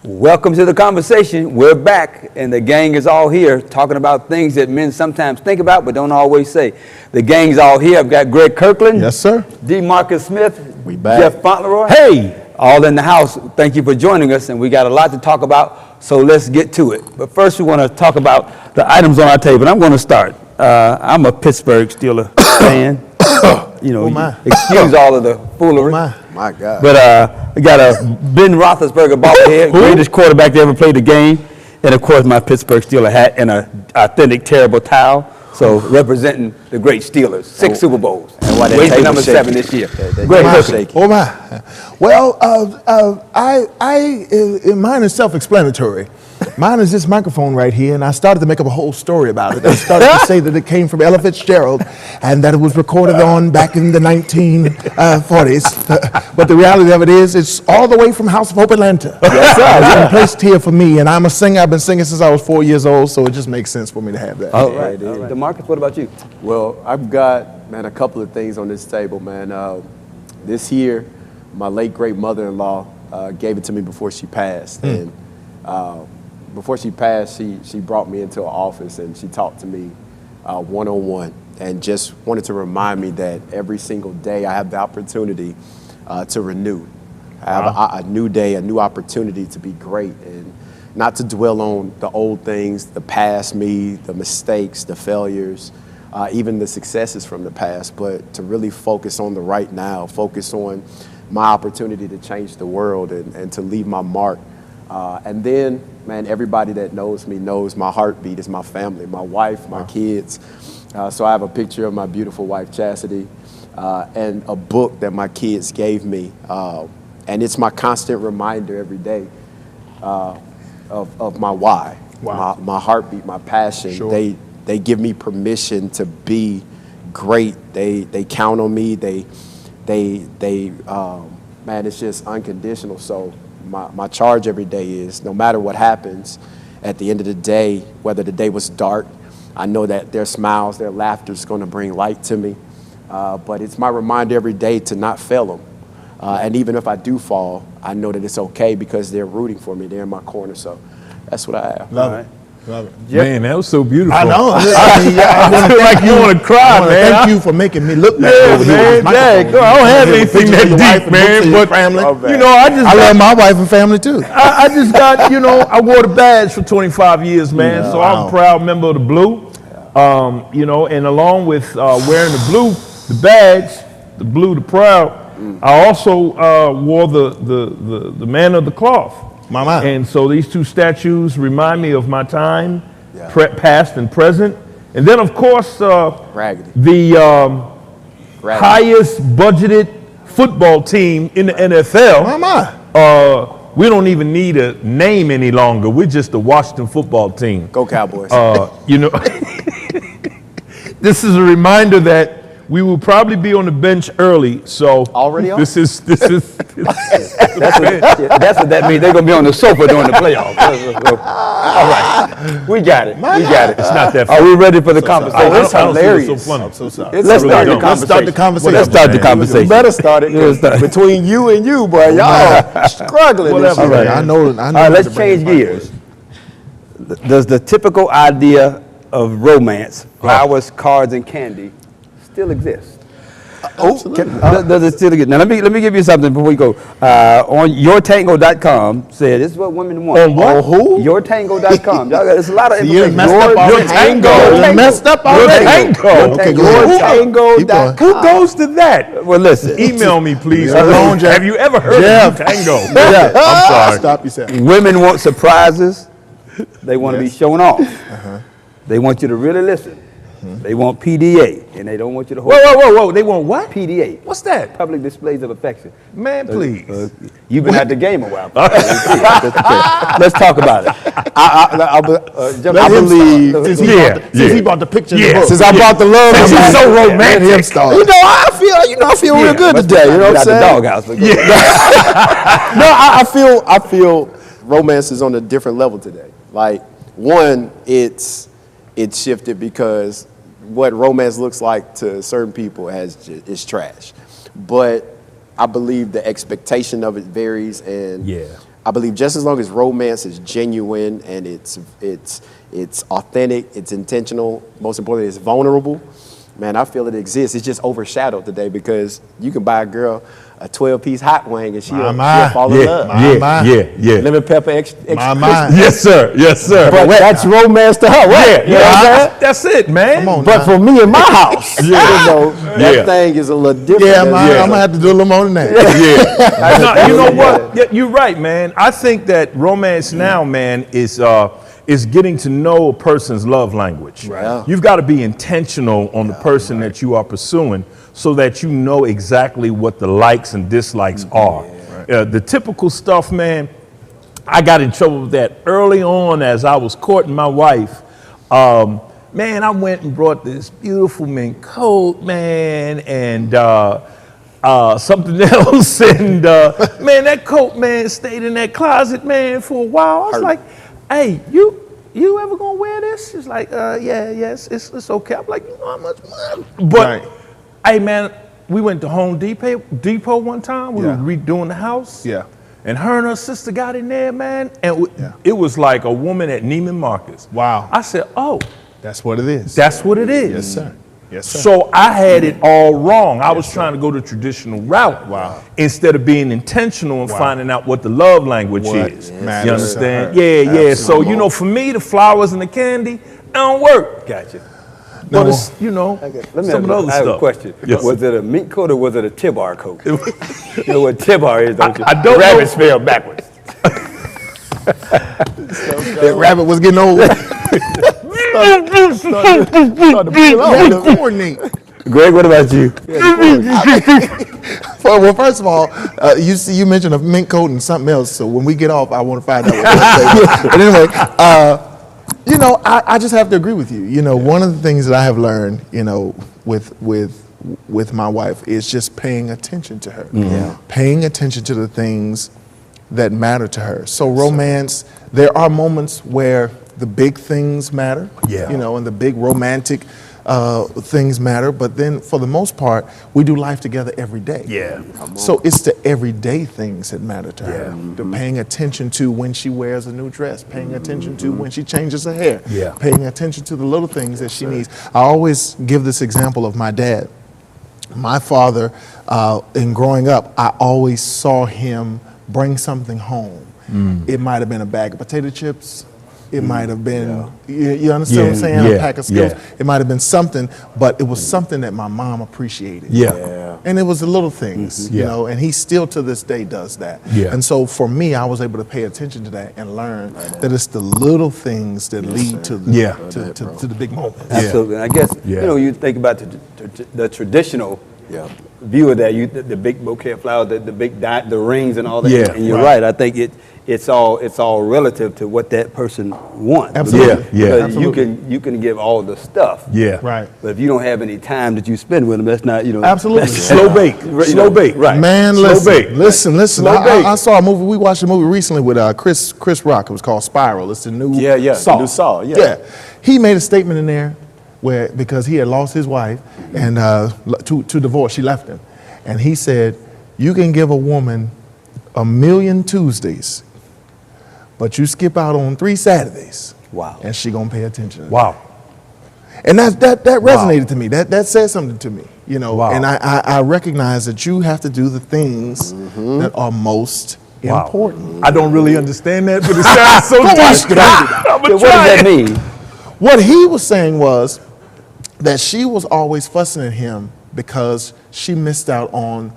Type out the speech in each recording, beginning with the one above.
Welcome to the conversation. We're back, and the gang is all here talking about things that men sometimes think about but don't always say. The gang's all here. I've got Greg Kirkland. Yes, sir. D. Marcus Smith. We back. Jeff Fauntleroy. Hey! All in the house. Thank you for joining us, and we got a lot to talk about, so let's get to it. But first, we want to talk about the items on our table. I'm going to start. I'm a Pittsburgh Steelers fan. Excuse all of the foolery. My God. But I got a Ben Roethlisberger bobblehead, greatest quarterback to ever play the game, and of course my Pittsburgh Steelers hat and an authentic terrible towel. So representing the great Steelers, 6 Super Bowls. And why they number 7 this year. Great shaking. Oh my. Well, mine is self-explanatory. Mine is this microphone right here, and I started to make up a whole story about it. I started to say that it came from Ella Fitzgerald and that it was recorded on back in the 1940s. But the reality of it is, it's all the way from House of Hope, Atlanta. Yes, sir. It's been placed here for me, and I'm a singer. I've been singing since I was 4 years old, so it just makes sense for me to have that. All right. DeMarcus, what about you? Well, I've got, man, a couple of things on this table, man. This year, my late great mother-in-law gave it to me before she passed, and before she passed, she brought me into her office and she talked to me one-on-one and just wanted to remind me that every single day I have the opportunity to renew. I have a new day, a new opportunity to be great and not to dwell on the old things, the past me, the mistakes, the failures, even the successes from the past, but to really focus on the right now, focus on my opportunity to change the world and to leave my mark. And then, man, everybody that knows me knows my heartbeat is my family, my wife, my kids. So I have a picture of my beautiful wife, Chastity, and a book that my kids gave me. And it's my constant reminder every day of my why, my heartbeit, my passion. Sure. They give me permission to be great. They count on me. Man, it's just unconditional. So my charge every day is no matter what happens, at the end of the day, whether the day was dark, I know that their smiles, their laughter is going to bring light to me. But it's my reminder every day to not fail them. And even if I do fall, I know that it's okay because they're rooting for me. They're in my corner. So that's what I have. Love it. Yep. Man, that was so beautiful. I know. I feel like you want to cry, man. Thank you for making me look back over man. I don't have anything that deep, man. But family. I love my wife and family too. I just got, I wore the badge for 25 years, man. So I'm a proud member of the Blue. And along with wearing the blue, the badge, the blue, the proud, I also wore the man of the cloth. Mama. And so these two statues remind me of my time, past and present. And then, of course, the highest budgeted football team in the NFL. Mama. We don't even need a name any longer. We're just the Washington football team. Go Cowboys. This is a reminder that we will probably be on the bench early. So already on? This is That's what that means. They're going to be on the sofa during the playoffs. All right. We got it. It's not that Are funny. we ready for the conversation? It's hilarious. It's so funny. I'm so sorry. Let's start really the conversation. Let's start the conversation. You better start it. Between you and you, boy, y'all struggling. Whatever. All right. I know. All right, let's change gears. Does the typical idea of romance, flowers, cards, and candy, still exist? Does it still exist? Now let me give you something before we go. On yourtango.com said this is what women want. On what? On who? Yourtango.com. Y'all got there's a lot of information. You messed up already. Yourtango. Who goes to that? Well, listen. Email me, please. Jeff. Have you ever heard of Tango? I'm sorry. Stop yourself. Women want surprises. They want to be shown off. They want you to really listen. They want PDA, and they don't want you to hold. Whoa. They want what? PDA. What's that? Public displays of affection. Man, please. You've been at the game a while. Let's talk about it. I believe Since he brought the picture in the book. Since I brought the love, Since he's so romantic. I feel real good today. You know what I'm saying? Doghouse. No, I feel romance is on a different level today. Like, one, it's shifted because what romance looks like to certain people is trash. But I believe the expectation of it varies, and I believe just as long as romance is genuine and it's authentic, it's intentional, most importantly, it's vulnerable, man, I feel it exists. It's just overshadowed today because you can buy a girl a 12-piece hot wing and she'll fall in love. Lemon pepper extra Yes, sir. Yes, sir. But that's romance to her, right? That's it, man. Come on, But now. for me in my house, that thing is a little different. Yeah, I'm gonna have to do a little more than that. No, you know what? Yeah, you're right, man. I think that romance now, man, is getting to know a person's love language. Right. You've got to be intentional on the person that you are pursuing so that you know exactly what the likes and dislikes are. The typical stuff, man, I got in trouble with that early on as I was courting my wife. Man, I went and brought this beautiful mink coat, man, and something else. And man, that coat, man, stayed in that closet, man, for a while. I was like, hey, you ever gonna wear this? She's like, yes, it's okay. I'm like, you know how much money? But hey, man, we went to Home Depot one time. We were redoing the house. Yeah. And her and her sister got in there, man, and it was like a woman at Neiman Marcus. Wow. I said, oh, That's what it is. that's what it is. Yes, sir. Yes, sir. So I had it all wrong. I was trying to go the traditional route instead of being intentional and finding out what the love language is. matters You to understand? her. Yeah. So, you know, for me, the flowers and the candy, it don't work. Gotcha. But it's, you know, Let me some of the other I have a stuff. question. Yes. Was it a mink coat or was it a Tibar coat? You know what Tibar is, don't you? I don't Rabbit know. spelled backwards. That rabbit was getting old. Coordinate. Greg, what about you? Well, first of all, you mentioned a mink coat and something else. So when we get off, I want to find out what that is. But anyway, you know, I just have to agree with you. You know, one of the things that I have learned, you know, with my wife is just paying attention to her. Paying attention to the things that matter to her. So romance, there are moments where the big things matter. You know, and the big romantic things matter, but then for the most part, we do life together every day. So it's the everyday things that matter to her. The paying attention to when she wears a new dress, paying attention to when she changes her hair, paying attention to the little things that she needs. I always give this example of my dad. My father, in growing up, I always saw him bring something home. It might have been a bag of potato chips. It might have been, you understand what I'm saying? A pack of Skittles. It might have been something, but it was something that my mom appreciated. And it was the little things, you know, and he still to this day does that. And so for me, I was able to pay attention to that and learn that it's the little things that lead to the, to the big moments. Absolutely. And I guess, you know, you think about the traditional view of that, the big bouquet of flowers, the rings and all that. And you're right. I think it's all relative to what that person wants. Absolutely. Because Absolutely. you can give all the stuff. Right. But if you don't have any time that you spend with them, that's not, you know. Absolutely. Slow bake. Slow bake. Right. Man, Slow bake. listen. Slow bake. I saw a movie. We watched a movie recently with Chris Rock. It was called Spiral. It's the new Saw. New Saw, He made a statement in there where because he had lost his wife and to divorce, she left him, and he said, "You can give a woman 1,000,000 Tuesdays, but you skip out on 3 Saturdays, and she gonna pay attention." And that resonated to me. That said something to me, you know. And I recognize that you have to do the things that are most important. I don't really understand that, but it sounds so deep. What does that mean? What he was saying was that she was always fussing at him because she missed out on.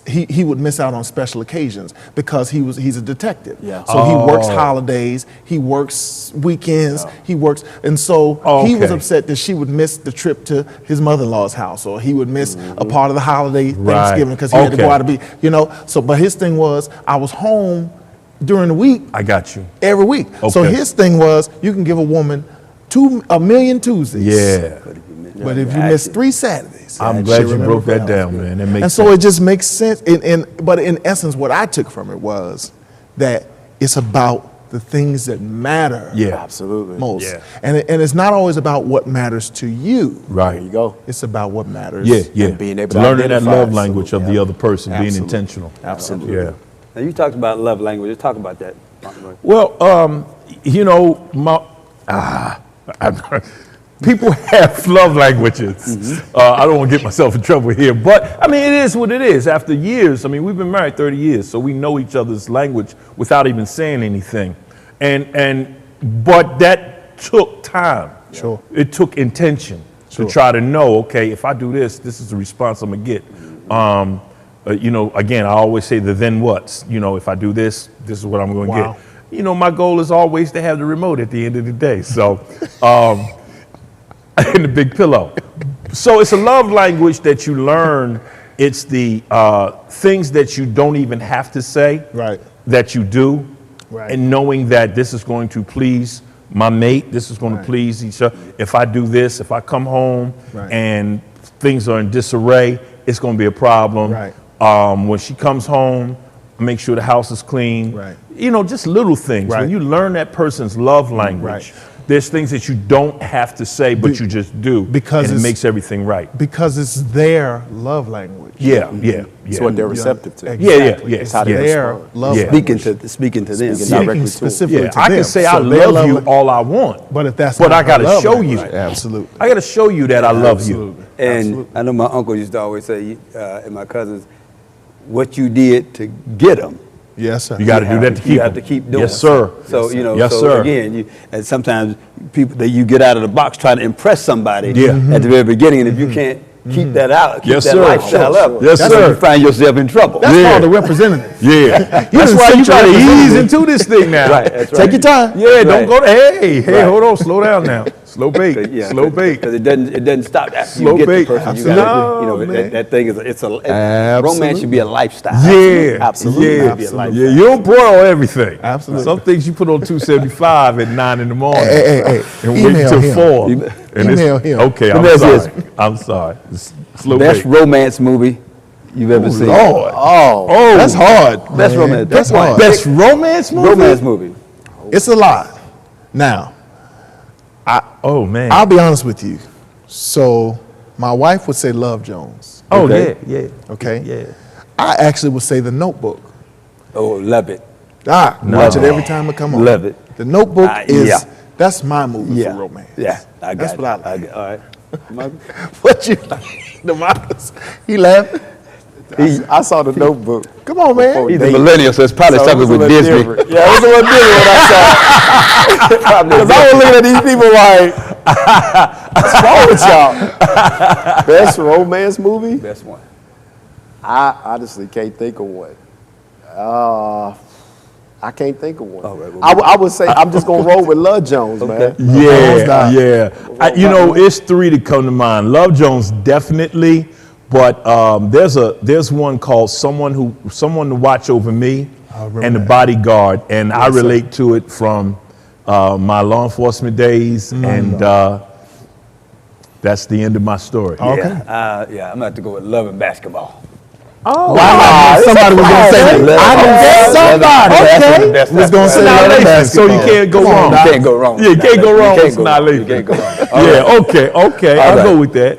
He would miss out on special occasions because he's a detective. So he works holidays, he works weekends, he works, and so he was upset that she would miss the trip to his mother-in-law's house, or he would miss a part of the holiday Thanksgiving because he had to go out to be, you know. So, but his thing was, I was home during the week. I got you. Every week. So his thing was, you can give a woman 1,000,000 Tuesdays. But if you miss 3 Saturdays, I'm glad you broke that down, man. That makes and so it just makes sense. But in essence, what I took from it was that it's about the things that matter absolutely most. And it's not always about what matters to you. There you go. It's about what matters. And being able to learning that identify. love language of the other person, being intentional. Absolutely. Now, you talked about love language. Let's talk about that. Well, you know, people have love languages. I don't want to get myself in trouble here, but I mean, it is what it is. After years, I mean, we've been married 30 years, so we know each other's language without even saying anything. But that took time. Sure. It took intention to try to know, okay, if I do this, this is the response I'm gonna get. You know, again, I always say the then what's. You know, if I do this, this is what I'm gonna get. You know, my goal is always to have the remote at the end of the day. So, and the big pillow. So it's a love language that you learn. It's the things that you don't even have to say, that you do, and knowing that this is going to please my mate, this is going to please each other. If I do this, if I come home and things are in disarray, it's going to be a problem. When she comes home, make sure the house is clean. You know, just little things. When you learn that person's love language, there's things that you don't have to say, but you just do, because it makes everything right. Because it's their love language. It's what they're receptive to. It's how their love Speaking to them. Speaking directly specifically to I them. can say I love you all I want, but if that's but not I got her to love show language, you. Absolutely. I got to show you that I love you. And I know my uncle used to always say, and my cousins, what you did to get them. Yes, sir. You got to do that to keep You have to keep doing. Yes, sir. So you know. Yes, so sir. again, and sometimes people that you get out of the box trying to impress somebody Yeah. at the very beginning, and if you can't keep that out, keep Yes, that sir. lifestyle up, Yes, that's sir. when you find yourself in trouble. That's called a representative. That's why you got to ease into this thing now. Right. That's right. Take your time. Yeah, Right. don't go to, hey, Right. hold on, slow down now. Slow bait, Yeah, slow bait. because it doesn't stop after Slow you get bait. the person. You Absolutely. gotta, you know, Man. that thing is romance Absolutely. should be a lifestyle. Yeah, Absolutely. Yeah, Absolutely. yeah. You don't broil everything. Absolutely. Some things you put on 275 at 9 in the morning. Hey. And wait Email until him. 4. Email And it's- him. Okay, Let me ask you this. I'm sorry. It's slow Best bait. romance movie you've ever seen. Lord. Oh, That's hard. Best man. romance. That's Pick one. hard. best romance movie? Romance movie. It's a lot. Now, Oh, man. I'll be honest with you. So, my wife would say Love Jones. Oh, Okay. yeah. Okay. Yeah. I actually would say The Notebook. Oh, love it. Watch it every time it come on. Love it. The Notebook yeah. that's my movie Yeah. for romance. Yeah, I got That's it. what I like. All right. What you DeMarcus? He laughing? I saw The Notebook. Come on, man. He's a millennial, so it's probably So it something was a with little Disney. different. Yeah, it was a little different when I saw it. Because I was looking at these people like, what's wrong with y'all? Best romance movie? Best one. I honestly can't think of one. I can't think of one. All right, well, I would say I'm just going to roll with Love Jones, man. Yeah. You know, it's 3 that come to mind. Love Jones, definitely. But there's one called Someone to Watch Over Me and The Bodyguard. And I relate to it from my law enforcement days. And that's the end of my story. Okay. Yeah, I'm going to have to go with Love and Basketball. Oh, somebody was going to say that. Somebody was going to say Love and Annihilation, so you Basketball. can't go wrong. You can't go wrong. Yeah, you can't go wrong with You Annihilation. can't go wrong. Yeah, okay. I'll right. go with that.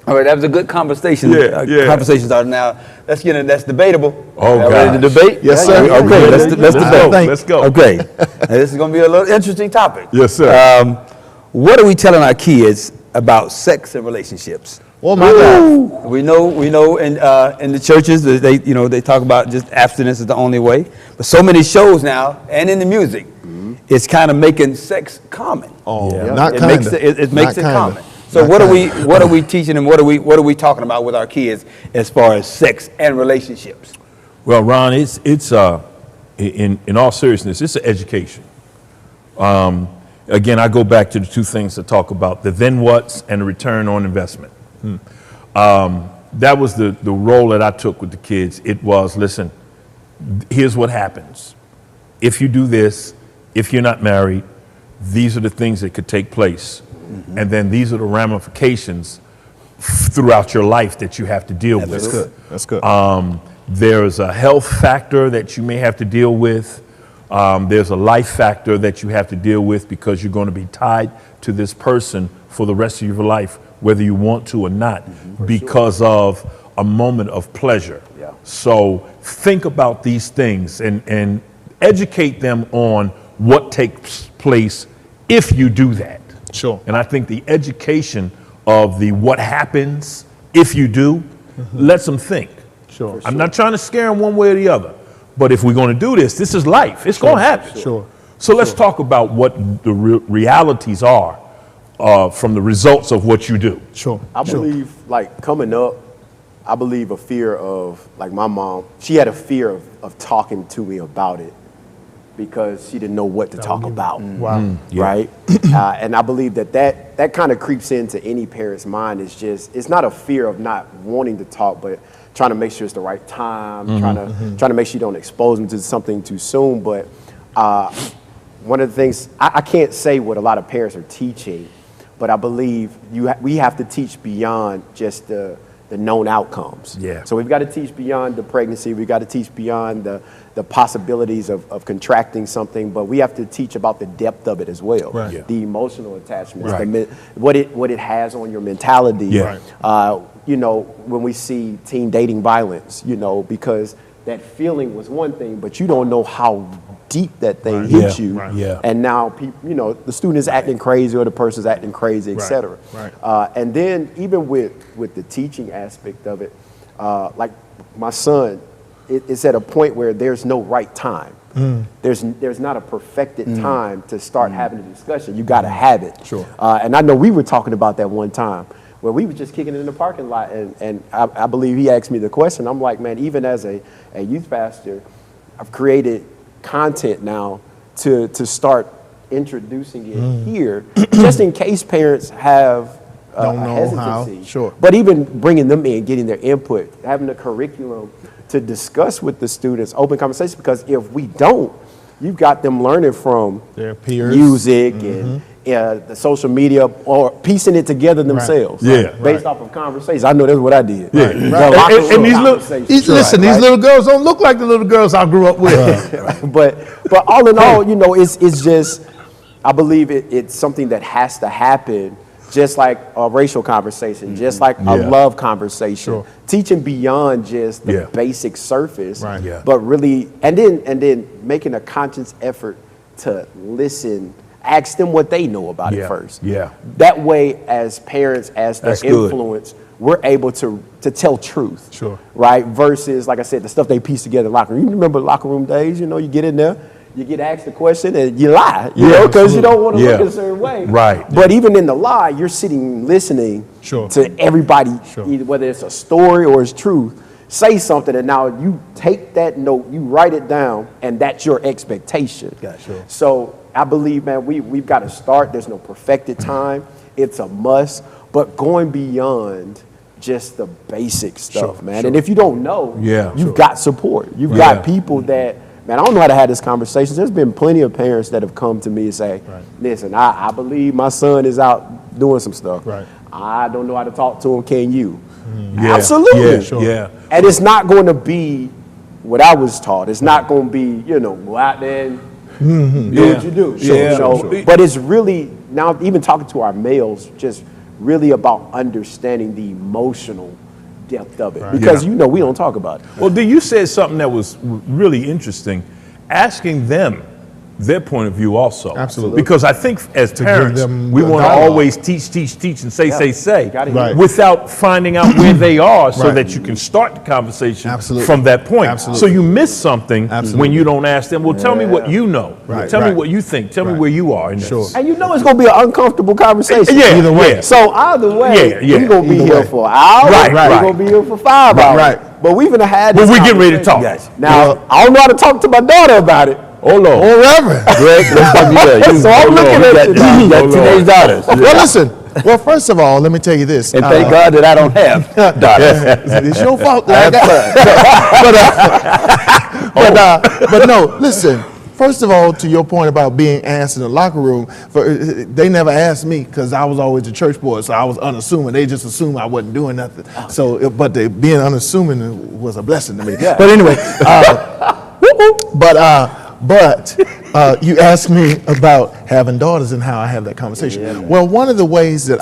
All right, that was a good conversation. Yeah. Conversation started now. Let's get in. That's debatable. Oh, Y'all ready to gosh. debate? Yes, sir. Okay, let's Let's debate. go. Let's go. Okay, now, this is going to be a little interesting topic. Yes, sir. What are we telling our kids about sex and relationships? Oh, my God. We know in the churches that they talk about just abstinence is the only way. But so many shows now and in the music, it's kind of making sex common. Oh, Yeah. not It kind makes of. it makes it common. So Not what kinda. are we teaching them? What are we talking about with our kids as far as sex and relationships? Well, Ron, it's in all seriousness, it's an education. Again, I go back to the 2 things to talk about: the then what's and the return on investment. That was the role that I took with the kids. It was, listen, here's what happens. If you do this, if you're not married, these are the things that could take place. And then these are the ramifications throughout your life that you have to deal with. That's good. That's good. There's a health factor that you may have to deal with. There's a life factor that you have to deal with because you're going to be tied to this person for the rest of your life, whether you want to or not, because of a moment of pleasure. Yeah. So think about these things and educate them on what takes place if you do that. Sure. And I think the education of the what happens if you do lets them think. Sure. I'm not trying to scare them one way or the other, but if we're going to do this is life. It's going to happen. Sure. So let's talk about what the realities are from the results of what you do. Sure. I believe, like, coming up, I believe a fear of, like, my mom, she had a fear of talking to me about it because she didn't know what to talk about. Wow. Right? And I believe that kind of creeps into any parent's mind. It's not a fear of not wanting to talk, but trying to make sure it's the right time, trying to make sure you don't expose them to something too soon. But one of the things, I can't say what a lot of parents are teaching, but I believe we have to teach beyond just the known outcomes. Yeah. So we've got to teach beyond the pregnancy. We've got to teach beyond the possibilities of contracting something, but we have to teach about the depth of it as well. Right. Yeah. The emotional attachments, Right. what it has on your mentality. Yeah. Right. You know, when we see teen dating violence, you know, because that feeling was one thing, but you don't know how deep that thing hit Yeah. you. Right. Yeah. And now, you know, the student is acting crazy or the person's acting crazy, et cetera. Right. And then even with the teaching aspect of it, like my son, it's at a point where there's no right time. There's not a perfected time to start having a discussion. You got to have it. Sure. And I know we were talking about that one time where we were just kicking it in the parking lot, and I believe he asked me the question. I'm like, man, even as a youth pastor, I've created content now to start introducing it here, just in case parents have Don't a know how. hesitancy. Sure. But even bringing them in, getting their input, having a curriculum to discuss with the students, open conversation, because if we don't, you've got them learning from Their peers. music and the social media, or piecing it together themselves. Yeah. Based off of conversations. I know that's what I did. Yeah. The Right. locker And room these little- conversations. Listen, these little girls don't look like the little girls I grew up with. but all in all, you know, it's just, I believe it's something that has to happen, just like a racial conversation, just like a Yeah. love conversation. Sure. Teaching beyond just the Yeah. basic surface, Right. Yeah. but really, and then making a conscious effort to listen, ask them what they know about Yeah. it first. Yeah. That way, as parents, as their That's good. influence, we're able to tell truth. Sure. Right? Versus, like I said, the stuff they piece together in the locker room. You remember locker room days, you know, you get in there, you get asked a question and you lie, you Yeah, know, because you don't want to Yeah. look a certain way. Right. But even in the lie, you're sitting listening Sure. to everybody, Sure. either whether it's a story or it's truth, say something, and now you take that note, you write it down, and that's your expectation. Sure. So I believe, man, we've got to start. There's no perfected time. It's a must. But going beyond just the basic stuff, Sure, man. sure. And if you don't know, Yeah. you've Sure. got support. You've Yeah. got people that, man, I don't know how to have this conversation. There's been plenty of parents that have come to me and say, listen, I believe my son is out doing some stuff. Right. I don't know how to talk to him. Can you? Yeah. Absolutely. Yeah. Sure. Yeah. And it's not going to be what I was taught. It's not going to be, you know, go out there and do what you do. Sure, You know? sure. But it's really, now even talking to our males, just really about understanding the emotional depth of it. Because, Yeah. you know, we don't talk about it. Well, D, you said something that was really interesting, asking them their point of view also. Absolutely. Because I think as parents, them we the want to dialogue. always teach, and say, You gotta hear Right. it. without finding out where they are so Right. that you can start the conversation Absolutely. from that point. Absolutely. So you miss something Absolutely. when you don't ask them, well, tell me what you know. Right, Tell me right. what you think. Tell me Right. where you are in this. Sure. And you know it's going to be an uncomfortable conversation. Yeah, Either way. yeah. So either way, Yeah, we're going to be Either here way. for an hour. Right, right. We're going to be here for 5 hours. right. But we've even had Well, this we're getting ready to talk. conversation. Now, I don't know how to talk to my daughter about it. Oh, Lord. Or Reverend. Greg, let's talk to you. So I'm looking at you now. You got teenage daughters. Well, listen. Well, first of all, let me tell you this. And thank God that I don't have daughters. It's your fault. But no, listen. First of all, to your point about being asked in the locker room, they never asked me because I was always a church boy, so I was unassuming. They just assumed I wasn't doing nothing. So, but being unassuming was a blessing to me. Yeah. But anyway, but You asked me about having daughters and how I have that conversation. Well, one of the ways that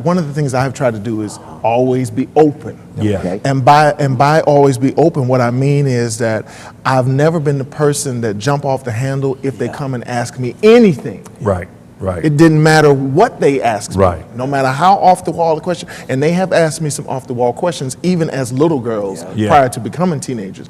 one of the things I have tried to do is always be open. Yeah. Okay. And by always be open, what I mean is that I've never been the person that jump off the handle if they come and ask me anything. Right. Right. It didn't matter what they asked me, Right. no matter how off the wall the question. And they have asked me some off the wall questions, even as little girls Yeah. prior to becoming teenagers.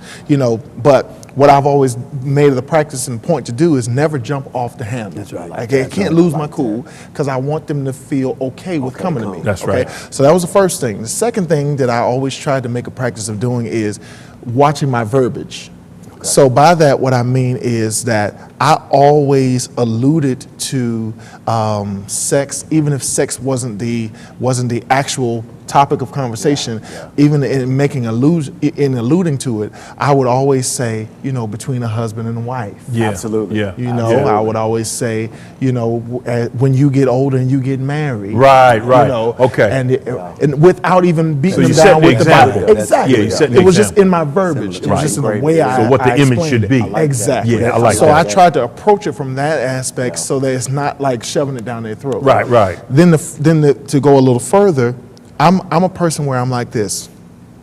But what I've always made it a practice and point to do is never jump off the handle. That's right. I can't lose my cool because I want them to feel okay with coming to me. That's okay? right. So that was the first thing. The second thing that I always tried to make a practice of doing is watching my verbiage. So by that, what I mean is that I always alluded to sex, even if sex wasn't the actual topic of conversation. Even in alluding to it, I would always say, between a husband and a wife. Yeah. Absolutely. Yeah. I would always say, when you get older and you get married. Right. Okay. And without even beating you them set down the with the example. Bible. Exactly. Yeah, you set the It was just example. in my verbiage. It was just in the Right. way I So what the I image explained should it. be. I like Exactly. Yeah, I like so that. I tried to approach it from that aspect so that it's not like shoving it down their throat. Right. Then to go a little further, I'm a person where I'm like this.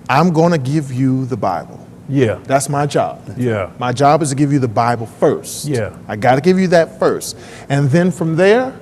I'm going to give you the Bible. Yeah. That's my job. Yeah. My job is to give you the Bible first. Yeah. I got to give you that first. And then from there,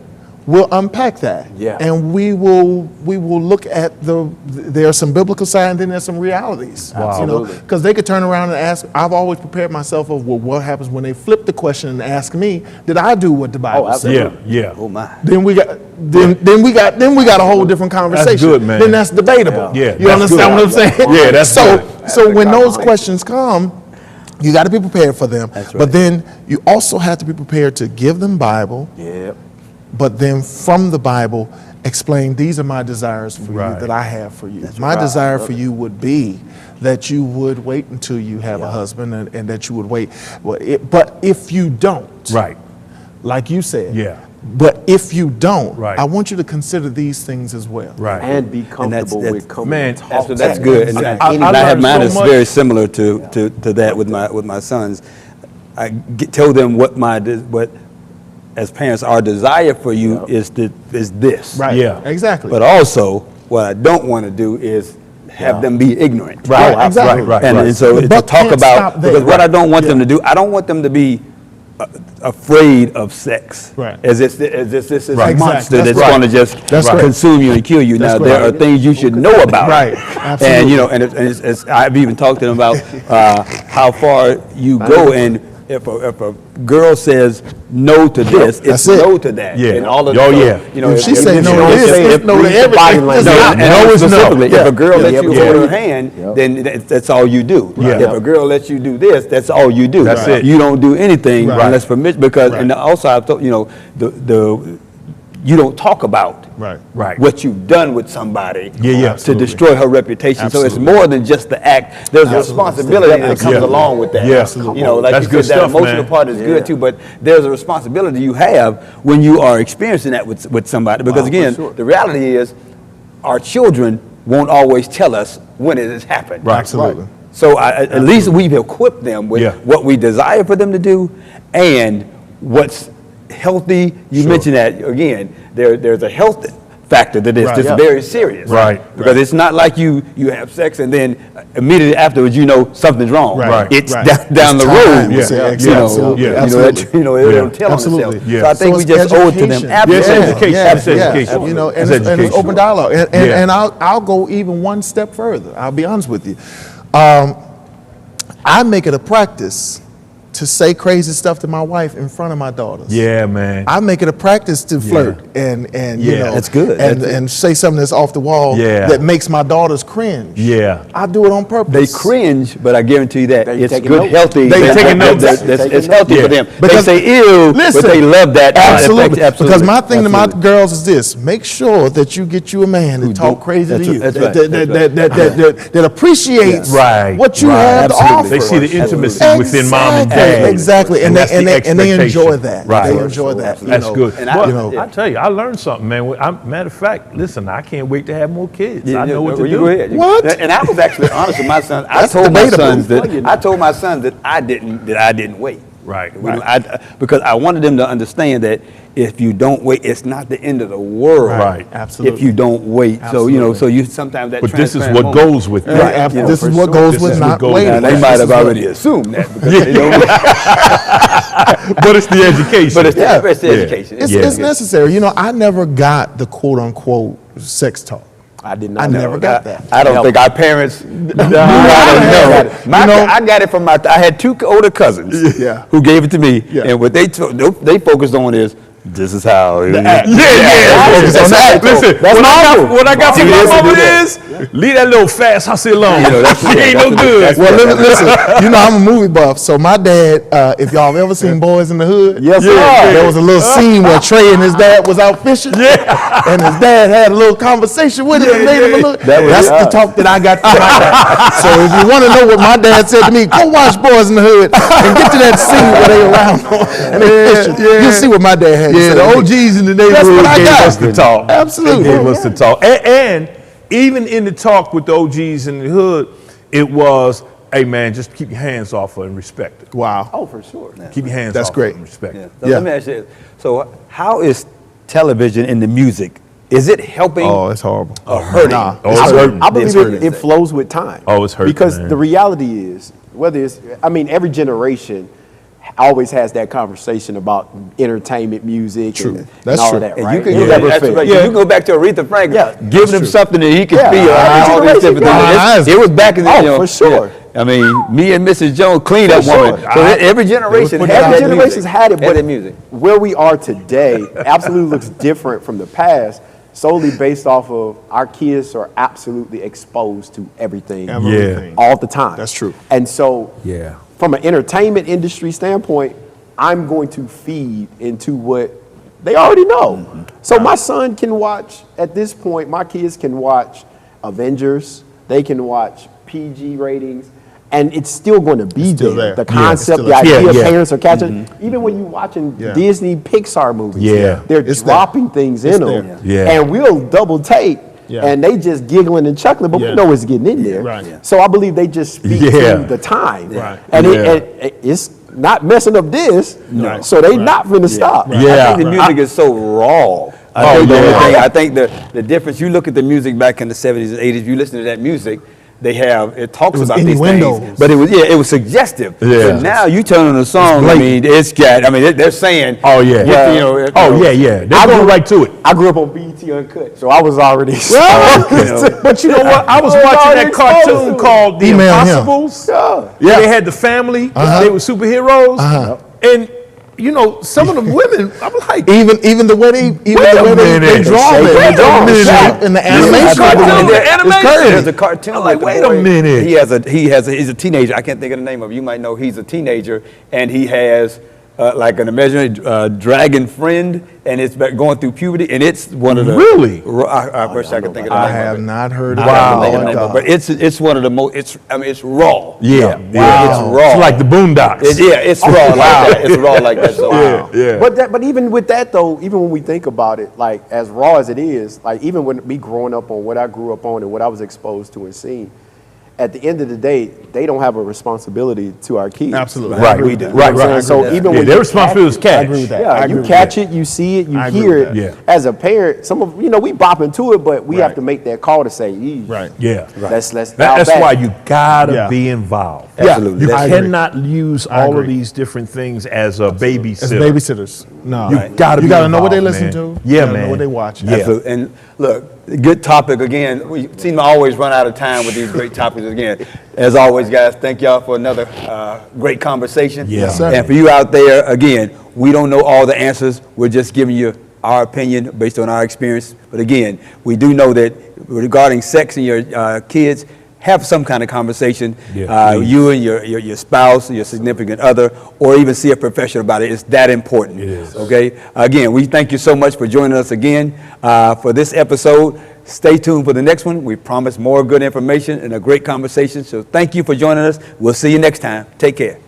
we'll unpack that. Yeah. And we will look at there's some biblical side and then there's some realities. Wow. Absolutely. Because they could turn around and ask, I've always prepared myself of what happens when they flip the question and ask me, did I do what the Bible said? absolutely. Yeah. Oh my. Then we got a whole different conversation. good, man. Then that's debatable. Yeah, You that's understand good. what I'm saying? Yeah, that's so good. so when those questions come, you got to be prepared for them. That's right. But then you also have to be prepared to give them Bible, Yeah. but then from the Bible explain these are my desires for Right. you that I have for you. My desire for you would be that you would wait until you have a husband and that you would wait. But if you don't, Right. like you said, Yeah. but if you don't, Right. I want you to consider these things as well. Right. And be comfortable that's- with coming man, and talking. That's good. And Exactly. I have learned mine so is much. very similar to that with my sons. I tell them what as parents our desire for you is this. Right. Yeah. Exactly. But also what I don't want to do is have them be ignorant. Right. Oh, exactly. Right. And so The to buck talk can't about stop there. because what I don't want Yeah. them to do, I don't want them to be afraid of sex. Right. As if this is Right. a monster Exactly. that's That's going to just That's right. consume you and kill you. That's Now there right. are things you should know about. Right. And Absolutely. and it's I've even talked to them about how far you go, and if a girl says no to this, it's That's it. no to that. Yeah. And all of Oh, the, yeah. If she say no you to know, this, if- it's no to read the everything. body language. Just no, not- and no is no. specifically, Yeah. if a girl lets Yeah. you Yeah. hold her hand, then that's all you do. Right. If a girl lets you do this, that's all you do. That's it. You don't do anything Right. unless permission. Because Right. and also I've thought you don't talk about Right. what you've done with somebody Yeah, to absolutely. destroy her reputation. So it's Absolutely. more than just the act. There's a responsibility that comes Yeah. along with that. Yeah. You know, like That's you good said, that stuff, emotional man. part is Yeah. good too, but there's a responsibility you have when you are experiencing that with somebody. Because Wow, again, for sure. the reality is our children won't always tell us when it has happened. Right. Absolutely. So at least we've equipped them with Yeah. what we desire for them to do and what's healthy. You mentioned that again. There's a health factor that is Right. just Yeah. very serious. Right. Because it's not like you have sex and then immediately afterwards you know something's wrong. Right. It's Right. down It's the time. road. Yeah. You know, Absolutely. you know, Absolutely. it'll tell on Absolutely. itself. Yeah. So I think So we it's just owe it to them. education. Yes, Absolutely. education. It's education. You know, It's and it's education. open dialogue. And Yeah. and I'll go even one step further. I'll be honest with you. I make it a practice to say crazy stuff to my wife in front of my daughters. Yeah, man. I make it a practice to flirt and you Yeah. know That's good. and say something that's off the wall Yeah. that makes my daughters cringe. Yeah. I do it on purpose. They cringe, but I guarantee you that They it's taking good, notes. healthy. They taking notes. It's healthy Yeah. for them. Because- they say ew, Listen, but they love that. Absolutely. effect. Because my thing to my Absolutely. girls is this: make sure that you get you a man that talk don't- crazy that's to you, right, that, that's right, that appreciates Right. what you Right. have to Absolutely. offer. They see the intimacy within mom and Exactly. dad. Exactly, and that's they the enjoy expectation. that. Right. They enjoy that. you That's know. good. And Well, I- I tell you, I learned something, man. Matter of fact, listen, I can't wait to have more kids. I know what to well, do. you go ahead. What? And I was actually honest with my sons. I That's told my debatable. sons that I didn't wait. Right. Because I wanted them to understand that if you don't wait, it's not the end of the world. Right. Absolutely. If you don't wait. So, so you sometimes that But this is transparent what moment- goes with Right, that. this is what goes with not waiting. Now, they might have already assumed that. Because they don't, But it's the education. but it's the, Yeah. it's the education. It's necessary. I never got the quote unquote sex talk. I did not. I never got that. I don't think our parents. I got it from I had two older cousins. Yeah. Who gave it to me, Yeah. and what they focused on is this is how. Yeah. Focus on that. Listen, what I got from my mama is leave that little fast hussy alone. She ain't no good. Well, listen, I'm a movie buff, so my dad, if y'all have ever seen Boys in the Hood, Yes, sir. there was a little scene where Trey and his dad was out fishing, and his dad had a little conversation with him and made him a little. That's the talk that I got from my dad. So if you want to know what my dad said to me, go watch Boys in the Hood and get to that scene where they around and they fishing. You'll see what my dad had to say. Yeah, the OGs in the neighborhood gave us the talk. Absolutely. They gave us the talk. And even in the talk with the OGs in the hood, it was, hey man, just keep your hands off her and respect her. Wow. Oh, for sure. Keep your hands That's off her great. and respect her. So let me ask you this. So how is television in the music? Is it helping Oh, it's horrible. or hurting? Nah. Oh, it's hurting. I believe It's hurting. it flows with time. Oh, it's hurting, Because man. the reality is, every generation always has that conversation about entertainment music True. and That's all true. that, And right? you can It'll go never back, fail. you can go back to Aretha Franklin, Yeah, giving him something that he can Yeah, feel. All these generation, different yeah. things. It was back in the, Oh, for sure. I mean, me and Mrs. Jones cleaned up For woman. sure. So every generation had Every that generation's music. had it, Had but that music. where we are today absolutely looks different from the past, solely based off of our kids are absolutely exposed to everything Everything. all the time. That's true. And so, Yeah. from an entertainment industry standpoint, I'm going to feed into what they already know. So my son can watch, at this point, my kids can watch Avengers, they can watch PG ratings, and it's still going to be still there. there. The Yeah, concept, it's the still idea there. Yeah. parents are catching. Even when you're watching Yeah. Disney Pixar movies, Yeah. they're It's there. dropping things in them. there. Yeah. And we'll double take. Yeah. And they just giggling and chuckling, but Yeah. we know it's getting in there. Right. Yeah. So I believe they just speak Yeah. to the time. Right. And Yeah. it's not messing up this. No. So they Right. not finna stop. Yeah. I think the music is so raw. I think the difference, you look at the music back in the 70s and 80s, you listen to that music, it talks was about these innuendo. things, but it was suggestive. Yeah. But now you turn on a song, they're saying, Oh, yeah. They go right to it. I grew up on BET Uncut, so I was already. But you know what? I was watching that cartoon called The Email him. Impossibles. Yeah. They had the family. They were superheroes. And, some of the women, I'm like, Even the way they Wait a minute. draw Wait it, a minute. shape and the animation. The animation. There's a cartoon. I'm like, the wait a boy, minute. He's a teenager. I can't think of the name of it. You might know he's a teenager, and he has like an imaginary dragon friend, and it's going through puberty, and it's one of the Really? I wish I could think of the I name have of it. not heard of I that. can't think of the name of it, but it's one of the most. It's raw. Yeah. It's raw. It's like the Boondocks. It's raw like that. It's raw like that. So Yeah. But even with that though, even when we think about it, like as raw as it is, like even when me growing up on what I grew up on and what I was exposed to and seeing, at the end of the day, they don't have a responsibility to our kids. Absolutely. Right. We do. Right, right. So even when their you responsibility is catch catch. I agree with that. yeah, I you agree with catch that. it, you see it, you I agree hear with it. that. Yeah. As a parent, some of we bop into it, but we have Right. to make that call to say, "Eesh, Right. Yeah. let's dial That's back." why you gotta Yeah. be involved. Absolutely. You I agree. cannot use I all of agree. these different things as a babysitter. As babysitters. No. You gotta You be gotta know what they involved, listen man. to. Yeah, You gotta man. know what they watch. Yeah. Absolutely. And look, good topic again. We seem to always run out of time with these great topics again. As always, guys, thank y'all for another great conversation. Yes, sir. And for you out there, again, we don't know all the answers. We're just giving you our opinion based on our experience. But again, we do know that regarding sex and your kids, have some kind of conversation. Yeah, please. You and your spouse, your significant other, or even see a professional about it. It's that important. It is. Okay. Again, we thank you so much for joining us again for this episode. Stay tuned for the next one. We promise more good information and a great conversation. So thank you for joining us. We'll see you next time. Take care.